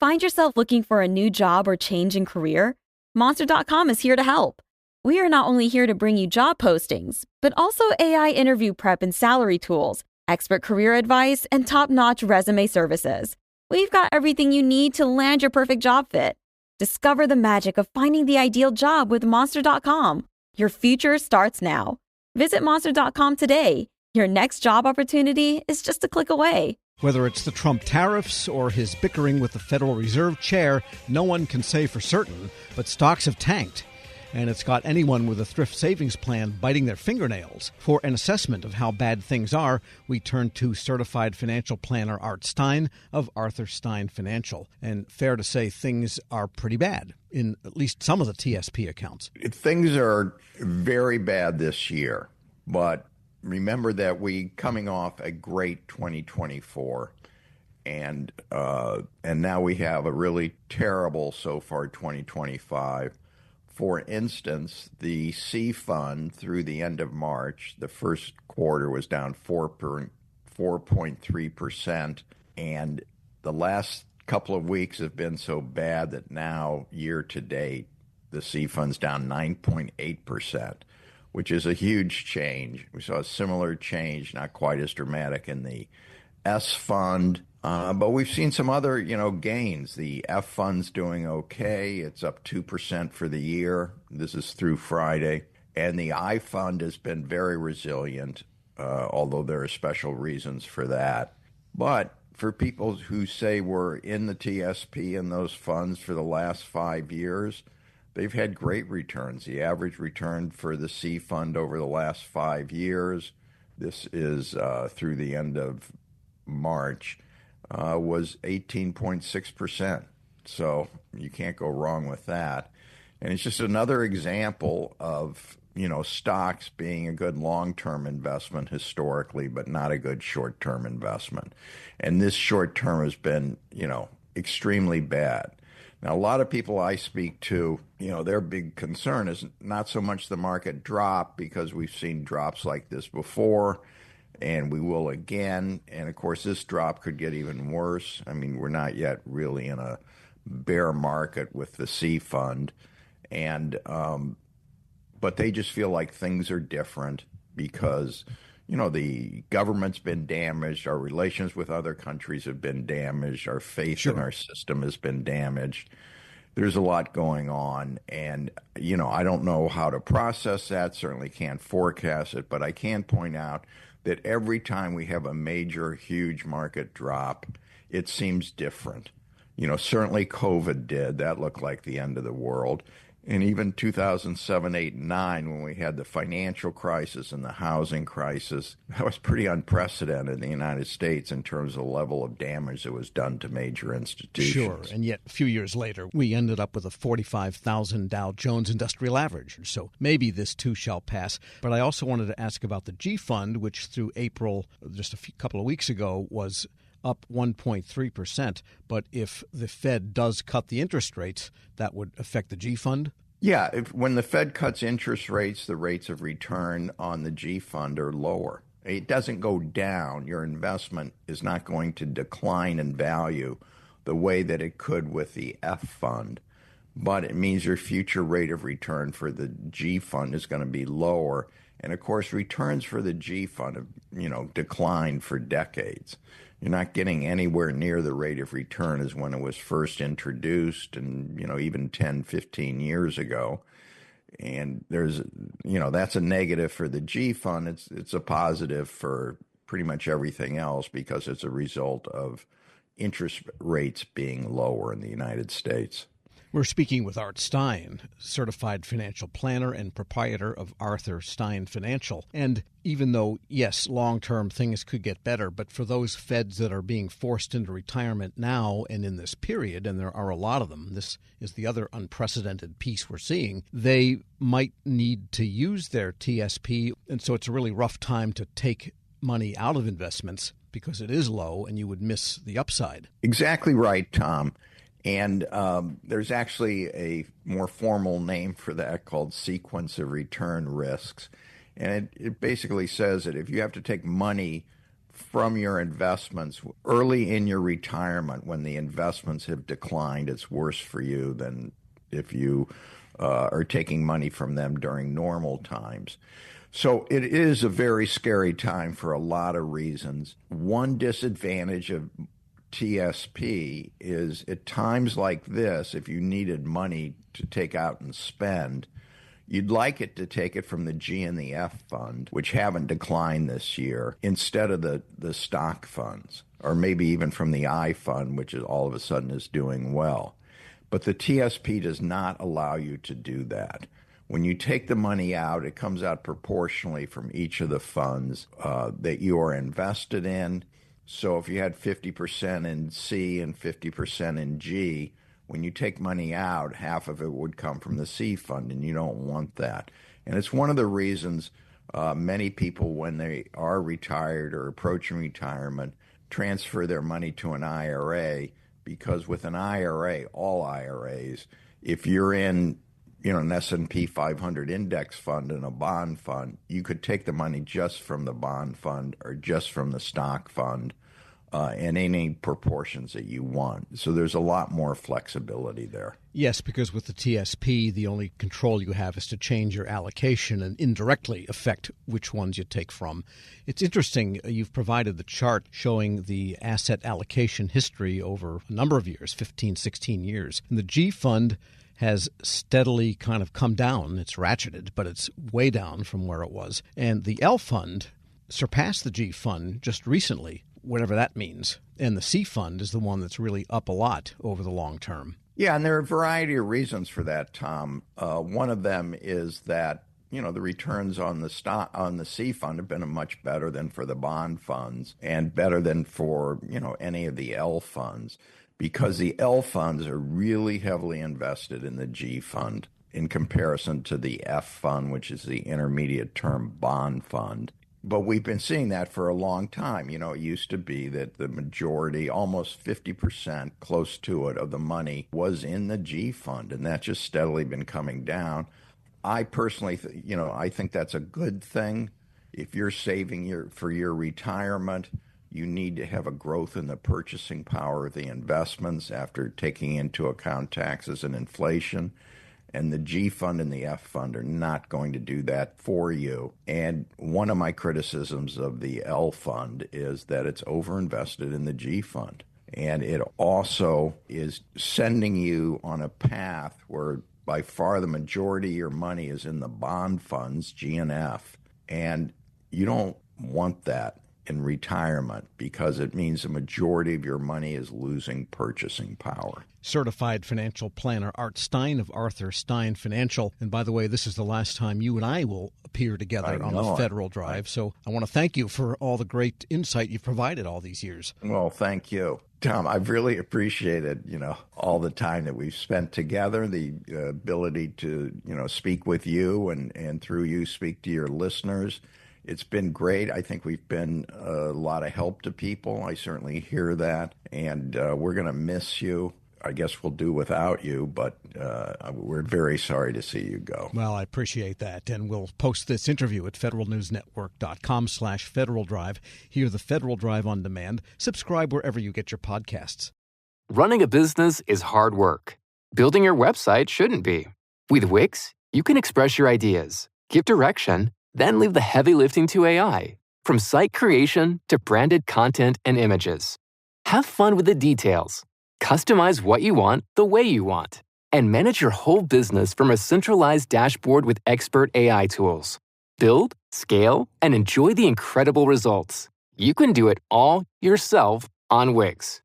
Find yourself looking for a new job or change in career? Monster.com is here to help. We are not only here to bring you job postings, but also AI interview prep and salary tools, expert career advice, and top-notch resume services. We've got everything you need to land your perfect job fit. Discover the magic of finding the ideal job with Monster.com. Your future starts now. Visit Monster.com today. Your next job opportunity is just a click away. Whether it's the Trump tariffs or his bickering with the Federal Reserve chair, no one can say for certain, but stocks have tanked. And it's got anyone with a Thrift Savings Plan biting their fingernails. For an assessment of how bad things are, we turn to certified financial planner Art Stein of Arthur Stein Financial. And fair to say things are pretty bad in at least some of the TSP accounts. Things are very bad this year, but remember that we coming off a great 2024, and now we have a really terrible so far 2025. For instance, the C fund through the end of March, the first quarter was down 4.3%, and the last couple of weeks have been so bad that now, year to date, the C fund's down 9.8%, which is a huge change. We saw a similar change, not quite as dramatic, in the S fund. But we've seen some other, gains. The F fund's doing okay. It's up 2% for the year. This is through Friday. And the I fund has been very resilient, although there are special reasons for that. But for people who say we're in the TSP and those funds for the last 5 years, they've had great returns. The average return for the C fund over the last 5 years, this is through the end of March, was 18.6%. So you can't go wrong with that. And it's just another example of, stocks being a good long-term investment historically, but not a good short-term investment. And this short-term has been, extremely bad. Now, a lot of people I speak to, their big concern is not so much the market drop, because we've seen drops like this before, and we will again. And, of course, this drop could get even worse. I mean, we're not yet really in a bear market with the C fund. And but they just feel like things are different because, the government's been damaged. Our relations with other countries have been damaged. Our faith in our system has been damaged. There's a lot going on. And, I don't know how to process that. Certainly can't forecast it. But I can point out that every time we have a major, huge market drop, it seems different. Certainly COVID did. That looked like the end of the world. And even 2007, 8, and 9, when we had the financial crisis and the housing crisis, that was pretty unprecedented in the United States in terms of the level of damage that was done to major institutions. Sure, and yet a few years later, we ended up with a 45,000 Dow Jones Industrial Average. So maybe this too shall pass. But I also wanted to ask about the G Fund, which through April, just a couple of weeks ago, was up 1.3%. But if the Fed does cut the interest rates, that would affect the G Fund? Yeah, when the Fed cuts interest rates, the rates of return on the G Fund are lower. It doesn't go down. Your investment is not going to decline in value the way that it could with the F Fund. But it means your future rate of return for the G Fund is going to be lower. And, of course, returns for the G Fund have, declined for decades. You're not getting anywhere near the rate of return as when it was first introduced and, even 10, 15 years ago. And there's, that's a negative for the G Fund. It's a positive for pretty much everything else because it's a result of interest rates being lower in the United States. We're speaking with Art Stein, certified financial planner and proprietor of Arthur Stein Financial. And even though, yes, long-term things could get better, but for those Feds that are being forced into retirement now and in this period, and there are a lot of them, this is the other unprecedented piece we're seeing, they might need to use their TSP. And so it's a really rough time to take money out of investments because it is low and you would miss the upside. Exactly right, Tom. And there's actually a more formal name for that called sequence of return risks. And it basically says that if you have to take money from your investments early in your retirement when the investments have declined. It's worse for you than if you are taking money from them during normal times. So it is a very scary time for a lot of reasons. One disadvantage of TSP is at times like this, if you needed money to take out and spend, you'd like it to take it from the G and the F fund, which haven't declined this year, instead of the stock funds, or maybe even from the I fund, which is all of a sudden is doing well. But the TSP does not allow you to do that. When you take the money out, it comes out proportionally from each of the funds that you are invested in. So if you had 50% in C and 50% in G, when you take money out, half of it would come from the C fund, and you don't want that. And it's one of the reasons many people, when they are retired or approaching retirement, transfer their money to an IRA, because with an IRA, all IRAs, if you're in an S&P 500 index fund and a bond fund, you could take the money just from the bond fund or just from the stock fund in any proportions that you want. So there's a lot more flexibility there. Yes, because with the TSP, the only control you have is to change your allocation and indirectly affect which ones you take from. It's interesting, you've provided the chart showing the asset allocation history over a number of years, 15, 16 years. And the G fund has steadily kind of come down. It's ratcheted, but it's way down from where it was. And the L fund surpassed the G fund just recently, whatever that means. And the C fund is the one that's really up a lot over the long term. Yeah, and there are a variety of reasons for that, Tom. One of them is that the returns on the C fund have been much better than for the bond funds, and better than for any of the L funds, because the L funds are really heavily invested in the G fund in comparison to the F fund, which is the intermediate term bond fund. But we've been seeing that for a long time. It used to be that the majority, almost 50%, close to it, of the money was in the G fund, and that's just steadily been coming down. I personally, I think that's a good thing. If you're saving for your retirement, you need to have a growth in the purchasing power of the investments after taking into account taxes and inflation. And the G fund and the F fund are not going to do that for you. And one of my criticisms of the L fund is that it's overinvested in the G fund. And it also is sending you on a path where by far the majority of your money is in the bond funds, G and F. And you don't want that in retirement, because it means the majority of your money is losing purchasing power. Certified financial planner Art Stein of Arthur Stein Financial. And by the way, this is the last time you and I will appear together on the Federal Drive. So I want to thank you for all the great insight you've provided all these years. Well, thank you, Tom. I've really appreciated, all the time that we've spent together, the ability to, speak with you and through you speak to your listeners. It's been great. I think we've been a lot of help to people. I certainly hear that. And we're going to miss you. I guess we'll do without you, but we're very sorry to see you go. Well, I appreciate that. And we'll post this interview at federalnewsnetwork.com/Federal Drive. Hear the Federal Drive on demand. Subscribe wherever you get your podcasts. Running a business is hard work. Building your website shouldn't be. With Wix, you can express your ideas, give direction, then leave the heavy lifting to AI. From site creation to branded content and images. Have fun with the details. Customize what you want the way you want. And manage your whole business from a centralized dashboard with expert AI tools. Build, scale, and enjoy the incredible results. You can do it all yourself on Wix.